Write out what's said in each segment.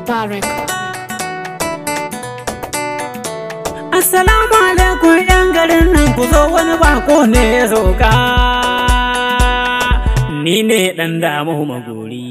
Barek. Assalamu alaikum yan garin nan ku zo wani bako ne ya sauka. Ni ne ɗan Damu Magori.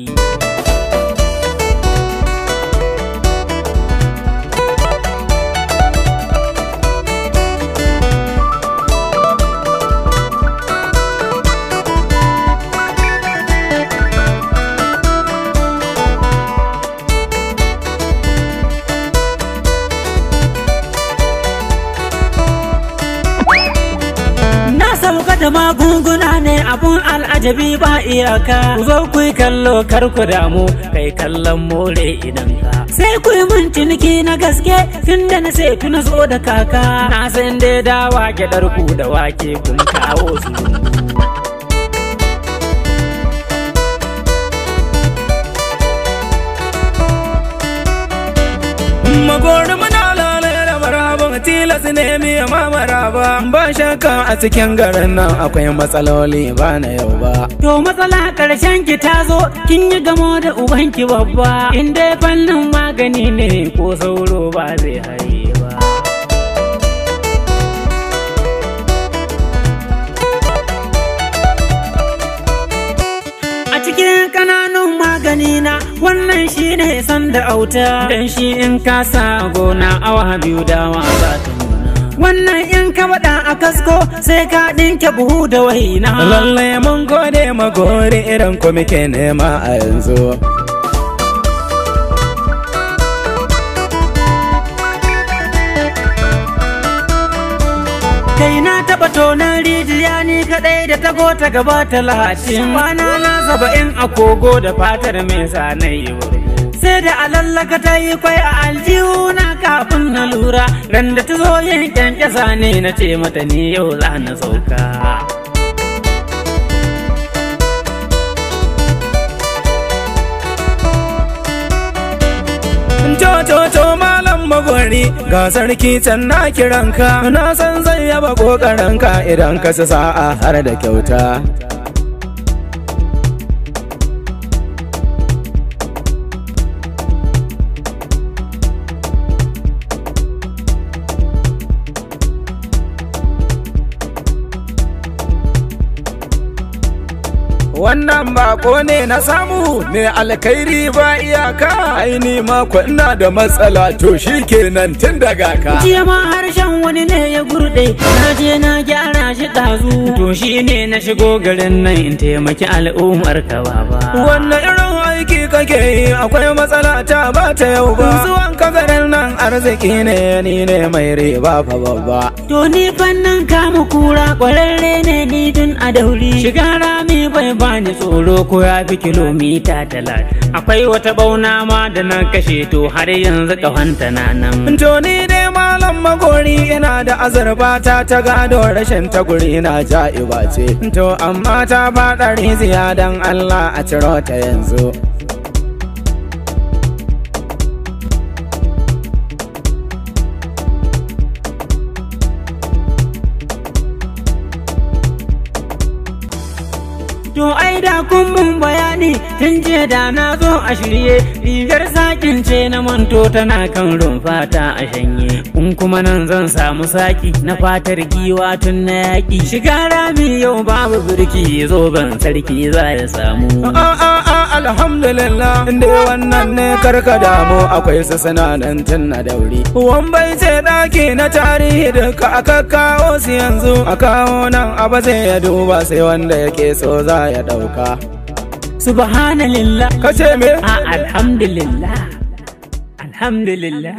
Sauka da magunguna ne abun al'ajabi ba iyaka. Ku zo ku yi kallo kar ku damu, kai kallon more idan ka. Sai ku yi mun ciniki na gaske tunda na sai na zo da kaka. Na san dai dawa gyaɗar ku da wake kun kawo su. Magori muna tilas ne miya maraba. Ba shakka a cikin garin nan akwai matsaloli ba na yau ba. To matsala karshen ki ta zo, kin yi gamo da ubanki babba. In dai fannin magani ne ko sauro ba zai haye ba. A cikin kananun magani na wannan shi ne sanda auta. Dan shi in ka sa gona awa biyu dawa za ta nuna. Wannan in ka bada a kasko sai ka ɗinke buhu da waina. Lallai mun gode Magori irin ku muke nema a yanzu. Kai na taɓa tonar rijiya ni kaɗai da tago ta gaba talatin. Kwana na 70 a kogo da fatar mai sanai burgo. Sai da alallaka ta yi kwai a aljihu na kafin na lura. Ran da ta zo yin kyankyasa ne na ce mata ni yau za na sauka. To Malam Magori ga sarki can na kiranka. Na san zai yaba ƙoƙarinka idan ka ci sa'a har da kyauta. Wannan bako ne na samu mai alkhairi ba iyaka. Aini mako ina da matsala to shi kenan tun daga ka. Jiya ma harshen wani ne ya gurde, na je na gyara shi ɗazu. To shi ne na shigo garin nan in taimaki al'ummar ka baba. Wannan irin aiki kake yi akwai matsala ta ba ta yau ba. Zuwan ka garin nan arziki ne ni ne mai riba fa babba. To ni fannin kama kura kwararre ne ni tun a dauri. Shiga rami bai bani tsoro ko ya fi kilomita 30. Akwai wata bauna ma da na kashe to har yanzu ƙahonta na nan. To ni dai Malam Magori ina da azurfata ta gado rashin ta guri na ja'iba ce. To amma ta faɗa riziya don Allah a ciro ta yanzu. To ai da kun mun bayani tun jiya da na zo a shirye. Rigar sakin ce na manto tana kan rumfata a shanye. In kuma nan zan samu saki na fatar giwa tun na yaƙi. Shiga rami yau babu birki zoben sarki za ya samu. Alhamdulillah inda wannan ne karka damu akwai su sananan tun na dauri. Wambai ce ɗaki na tarihi duka aka kawo su yanzu. A kawo nan abu zai ya duba sai wanda yake so za ya ɗauka. Subhanallah. Kace me? Alhamdulillah. Alhamdulillah.